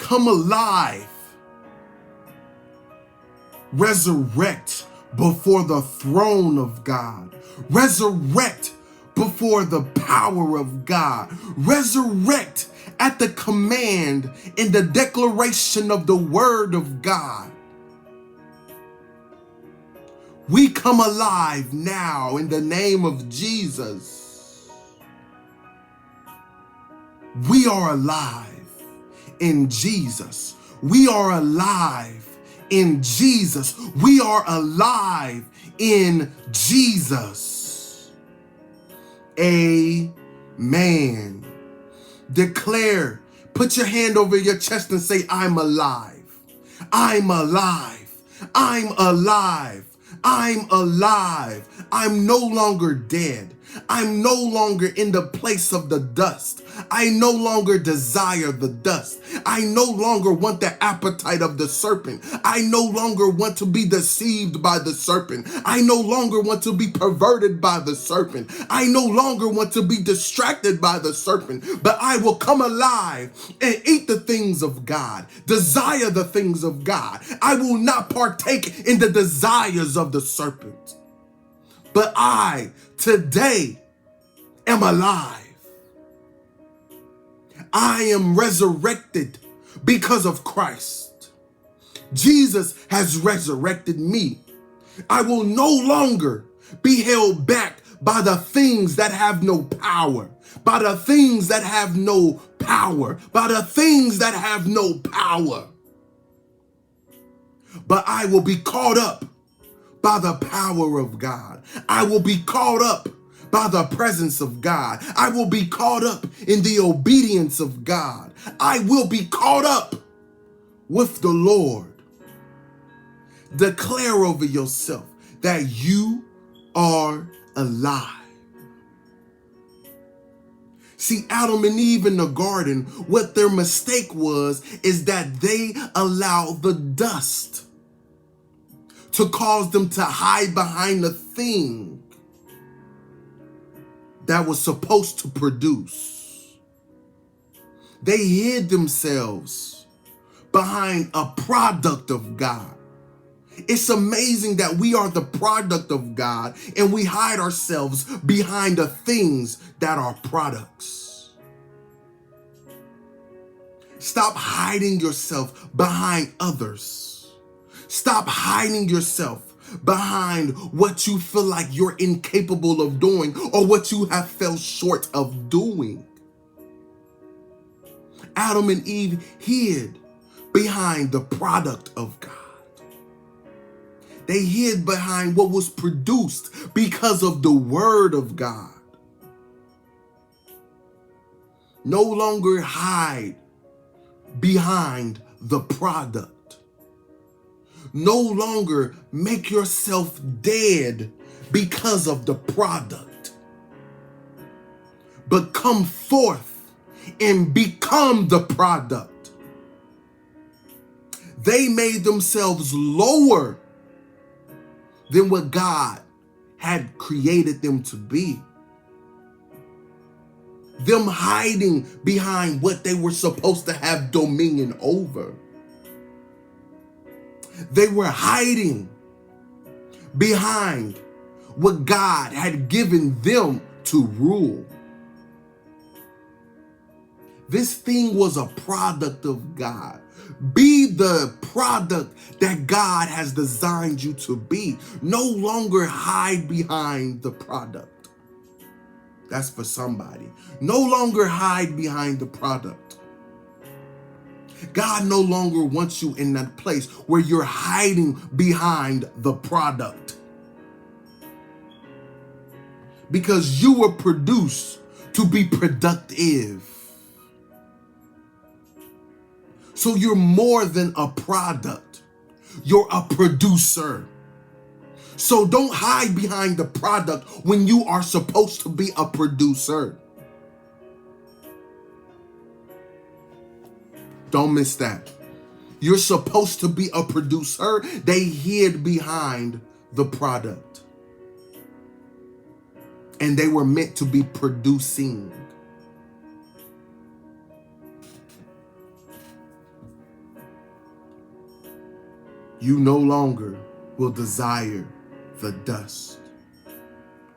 come alive, resurrect before the throne of God, resurrect before the power of God, resurrect at the command in the declaration of the word of God. We come alive now in the name of Jesus. We are alive in Jesus. We are alive in Jesus. We are alive in Jesus. Amen. Declare, put your hand over your chest and say, I'm alive. I'm alive. I'm alive. I'm alive. I'm no longer dead. I'm no longer in the place of the dust. I no longer desire the dust. I no longer want the appetite of the serpent. I no longer want to be deceived by the serpent. I no longer want to be perverted by the serpent. I no longer want to be distracted by the serpent, but I will come alive and eat the things of God, desire the things of God. I will not partake in the desires of the serpent, but I today am alive. I am resurrected because of Christ. Jesus has resurrected me. I will no longer be held back by the things that have no power, by the things that have no power, by the things that have no power. But I will be caught up by the power of God. I will be caught up by the presence of God. I will be caught up in the obedience of God. I will be caught up with the Lord. Declare over yourself that you are alive. See, Adam and Eve in the garden, what their mistake was is that they allowed the dust to cause them to hide behind the thing that was supposed to produce. They hid themselves behind a product of God. It's amazing that we are the product of God and we hide ourselves behind the things that are products. Stop hiding yourself behind others. Stop hiding yourself behind what you feel like you're incapable of doing or what you have fell short of doing. Adam and Eve hid behind the product of God. They hid behind what was produced because of the word of God. No longer hide behind the product. No longer make yourself dead because of the product, but come forth and become the product. They made themselves lower than what God had created them to be. Them hiding behind what they were supposed to have dominion over. They were hiding behind what God had given them to rule. This thing was a product of God. Be the product that God has designed you to be. No longer hide behind the product. That's for somebody. No longer hide behind the product. God no longer wants you in that place where you're hiding behind the product. Because you were produced to be productive. So you're more than a product. You're a producer. So don't hide behind the product when you are supposed to be a producer. Don't miss that. You're supposed to be a producer. They hid behind the product. And they were meant to be producing. You no longer will desire the dust.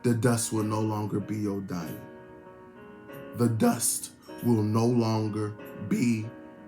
The dust will no longer be your diet. The dust will no longer be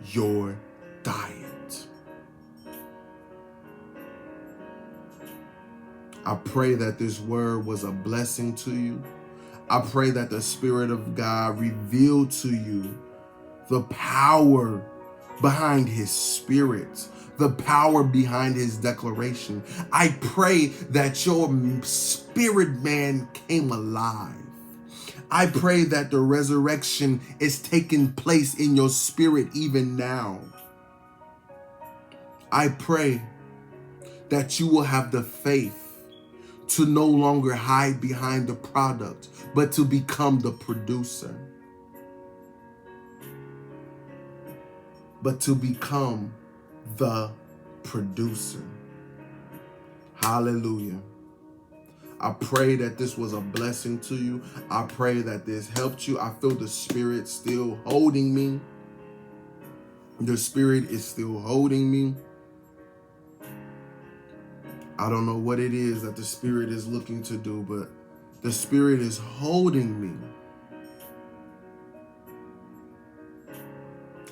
your diet. I pray that this word was a blessing to you. I pray that the Spirit of God revealed to you the power behind His Spirit, the power behind His declaration. I pray that your spirit man came alive. I pray that the resurrection is taking place in your spirit even now. I pray that you will have the faith to no longer hide behind the product, but to become the producer. But to become the producer. Hallelujah. I pray that this was a blessing to you. I pray that this helped you. I feel the Spirit still holding me. The Spirit is still holding me. I don't know what it is that the Spirit is looking to do, but the Spirit is holding me.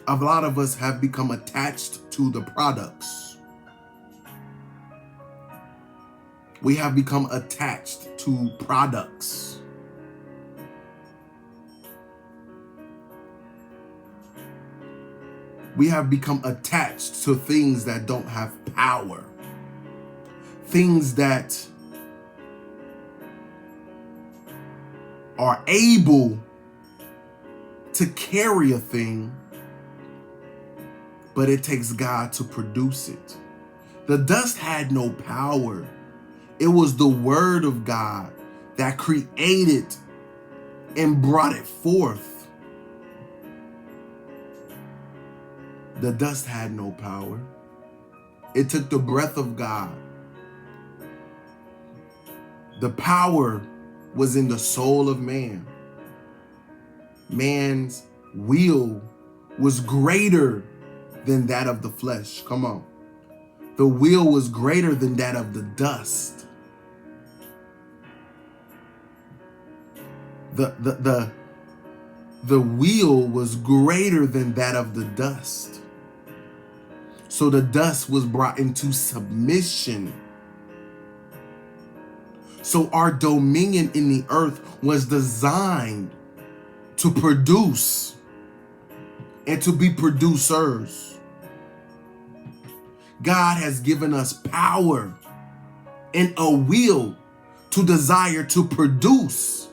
A lot of us have become attached to the products. We have become attached to products. We have become attached to things that don't have power. Things that are able to carry a thing, but it takes God to produce it. The dust had no power. It was the word of God that created and brought it forth. The dust had no power. It took the breath of God. The power was in the soul of man. Man's will was greater than that of the flesh. Come on. The will was greater than that of the dust. The will was greater than that of the dust. So the dust was brought into submission. So our dominion in the earth was designed to produce and to be producers. God has given us power and a will to desire to produce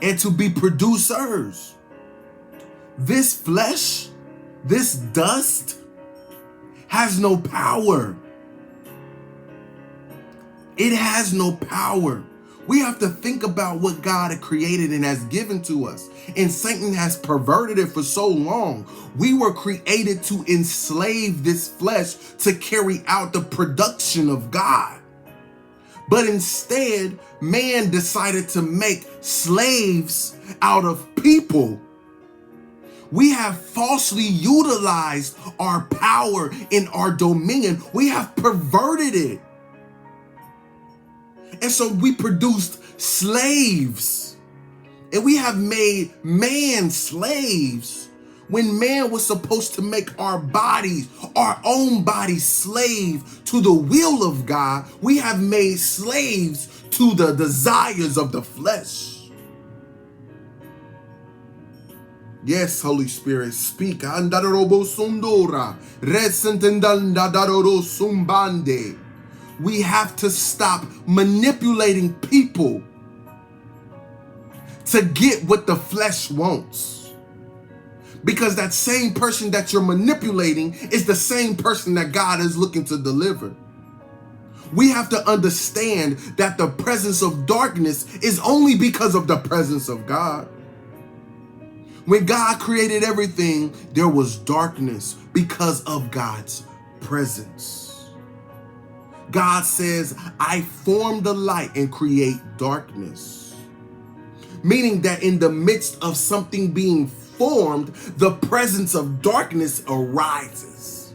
and to be producers. This flesh, this dust, has no power. It has no power. We have to think about what God had created and has given to us. And Satan has perverted it for so long. We were created to enslave this flesh to carry out the production of God. But instead, man decided to make slaves out of people. We have falsely utilized our power and our dominion. We have perverted it. And so we produced slaves. And we have made man slaves when man was supposed to make our bodies, our own bodies, slave to the will of God. We have made slaves to the desires of the flesh. Yes, Holy Spirit, speak. We have to stop manipulating people to get what the flesh wants. Because that same person that you're manipulating is the same person that God is looking to deliver. We have to understand that the presence of darkness is only because of the presence of God. When God created everything, there was darkness because of God's presence. God says, I form the light and create darkness. Meaning that in the midst of something being formed, the presence of darkness arises.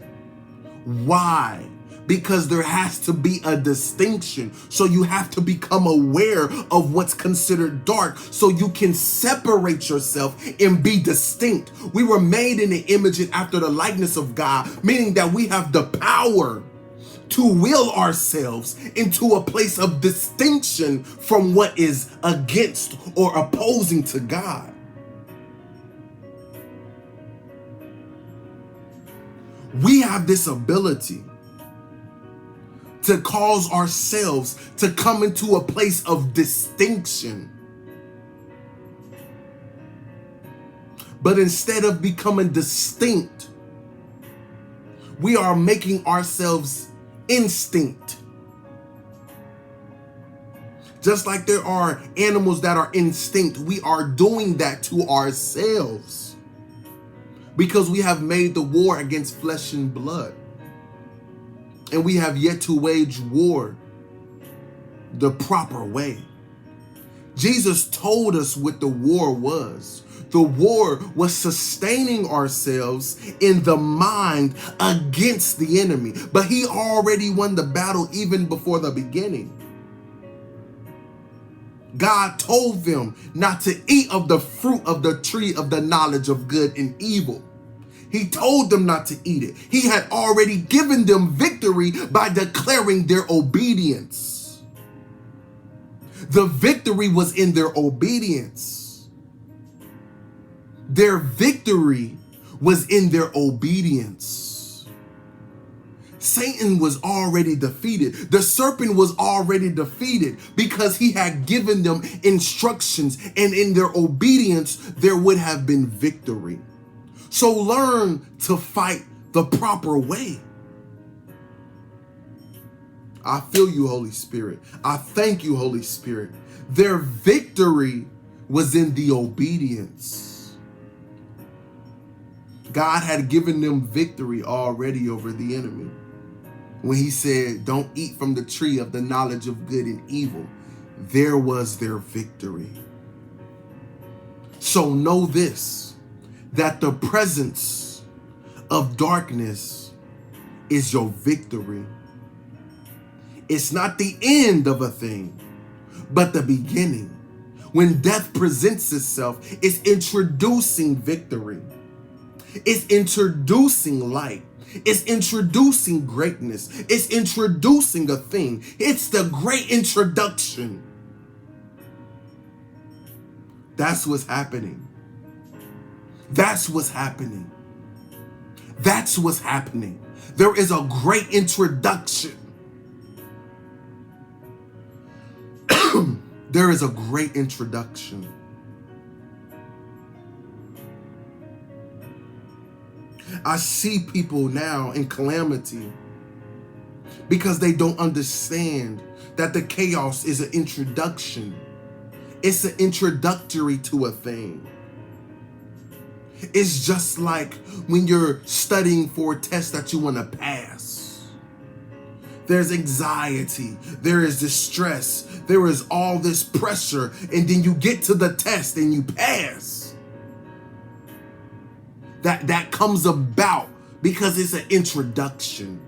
Why? Because there has to be a distinction. So you have to become aware of what's considered dark so you can separate yourself and be distinct. We were made in the image and after the likeness of God, meaning that we have the power to will ourselves into a place of distinction from what is against or opposing to God. We have this ability to cause ourselves to come into a place of distinction. But instead of becoming distinct, we are making ourselves instinct. Just like there are animals that are instinct, we are doing that to ourselves because we have made the war against flesh and blood. And we have yet to wage war the proper way. Jesus told us what the war was. The war was sustaining ourselves in the mind against the enemy. But he already won the battle even before the beginning. God told them not to eat of the fruit of the tree of the knowledge of good and evil. He told them not to eat it. He had already given them victory by declaring their obedience. The victory was in their obedience. Their victory was in their obedience. Satan was already defeated. The serpent was already defeated because he had given them instructions, and in their obedience, there would have been victory. So learn to fight the proper way. I feel you, Holy Spirit. I thank you, Holy Spirit. Their victory was in the obedience. God had given them victory already over the enemy. When he said, don't eat from the tree of the knowledge of good and evil, there was their victory. So know this, that the presence of darkness is your victory. It's not the end of a thing, but the beginning. When death presents itself, it's introducing victory. It's introducing light. It's introducing greatness. It's introducing a thing. It's the great introduction. That's what's happening. That's what's happening. That's what's happening. There is a great introduction. There is a great introduction. I see people now in calamity because they don't understand that the chaos is an introduction. It's an introductory to a thing. It's just like when you're studying for a test that you want to pass. There's anxiety, there is distress, there is all this pressure, and then you get to the test and you pass. That comes about because it's an introduction.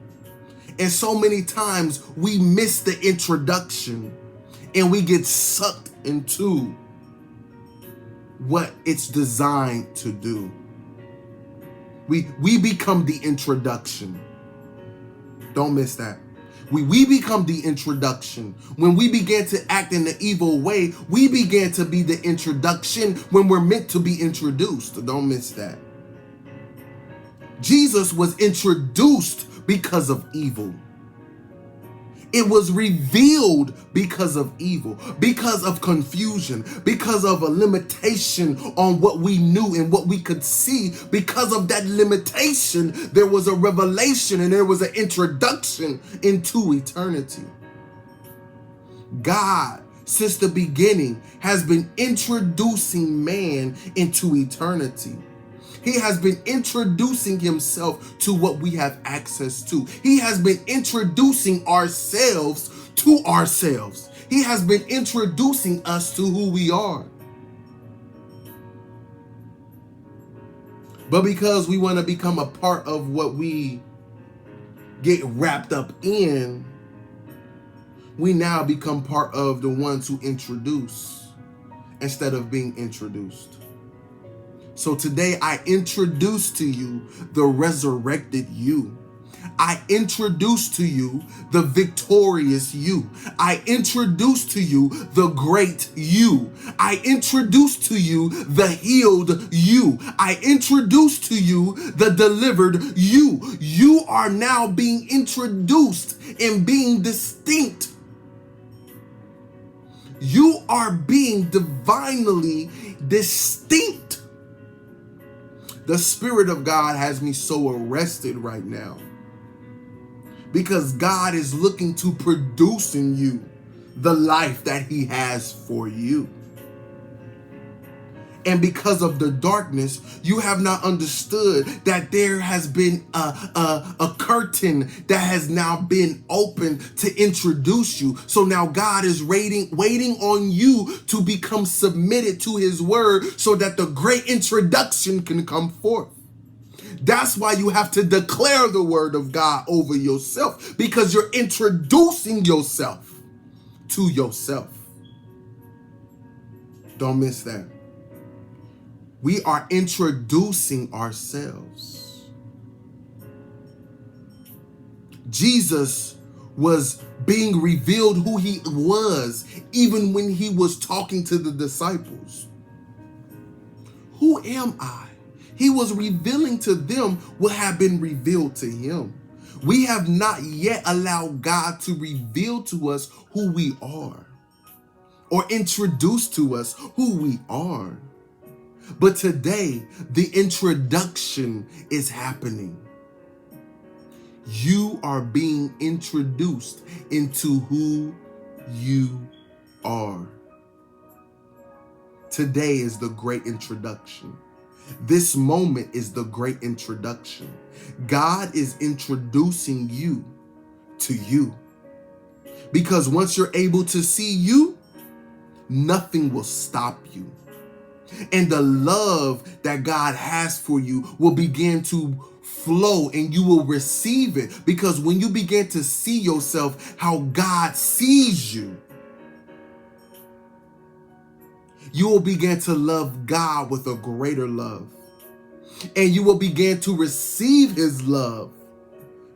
And so many times we miss the introduction and we get sucked into what it's designed to do. We become the introduction. Don't miss that. We become the introduction. When we begin to act in the evil way, we begin to be the introduction when we're meant to be introduced. Don't miss that. Jesus was introduced because of evil. It was revealed because of evil, because of confusion, because of a limitation on what we knew and what we could see. Because of that limitation, there was a revelation and there was an introduction into eternity. God, since the beginning, has been introducing man into eternity. He has been introducing himself to what we have access to. He has been introducing ourselves to ourselves. He has been introducing us to who we are. But because we want to become a part of what we get wrapped up in, we now become part of the ones who introduce instead of being introduced. So today I introduce to you the resurrected you. I introduce to you the victorious you. I introduce to you the great you. I introduce to you the healed you. I introduce to you the delivered you. You are now being introduced and being distinct. You are being divinely distinct. The Spirit of God has me so arrested right now, because God is looking to produce in you the life that he has for you. And because of the darkness, you have not understood that there has been a curtain that has now been opened to introduce you. So now God is waiting on you to become submitted to his word so that the great introduction can come forth. That's why you have to declare the word of God over yourself, because you're introducing yourself to yourself. Don't miss that. We are introducing ourselves. Jesus was being revealed who he was even when he was talking to the disciples. Who am I? He was revealing to them what had been revealed to him. We have not yet allowed God to reveal to us who we are or introduce to us who we are. But today, the introduction is happening. You are being introduced into who you are. Today is the great introduction. This moment is the great introduction. God is introducing you to you. Because once you're able to see you, nothing will stop you. And the love that God has for you will begin to flow and you will receive it. Because when you begin to see yourself how God sees you, you will begin to love God with a greater love. And you will begin to receive his love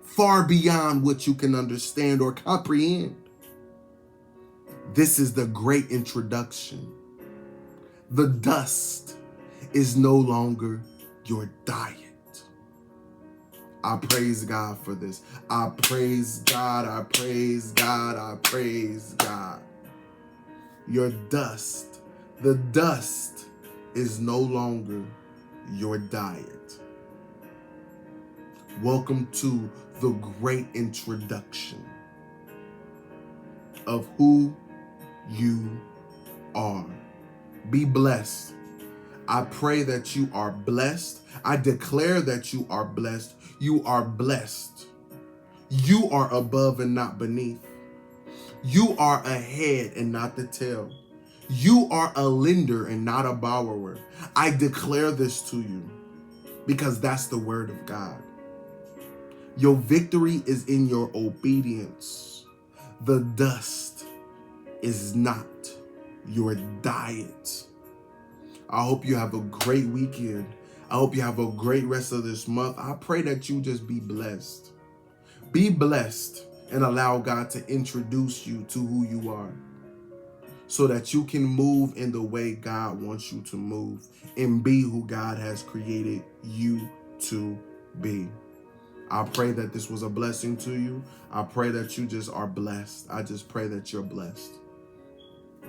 far beyond what you can understand or comprehend. This is the great introduction. The dust is no longer your diet. I praise God for this. I praise God. I praise God. I praise God. Your dust, the dust is no longer your diet. Welcome to the great introduction of who you are. Be blessed. I pray that you are blessed. I declare that you are blessed. You are blessed. You are above and not beneath. You are a head and not the tail. You are a lender and not a borrower. I declare this to you because that's the word of God. Your victory is in your obedience. The dust is not your diet. I hope you have a great weekend. I hope you have a great rest of this month. I pray that you just be blessed. Be blessed and allow God to introduce you to who you are so that you can move in the way God wants you to move and be who God has created you to be. I pray that this was a blessing to you. I pray that you just are blessed. I just pray that you're blessed.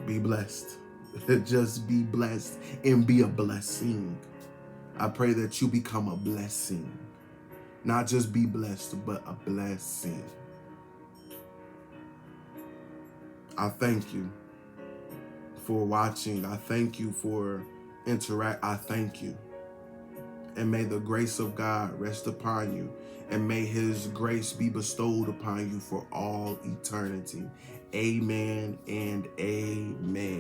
Be blessed. Just be blessed and be a blessing. I pray that you become a blessing. Not just be blessed, but a blessing. I thank you for watching. I thank you for I thank you. And may the grace of God rest upon you. And may his grace be bestowed upon you for all eternity. Amen and amen.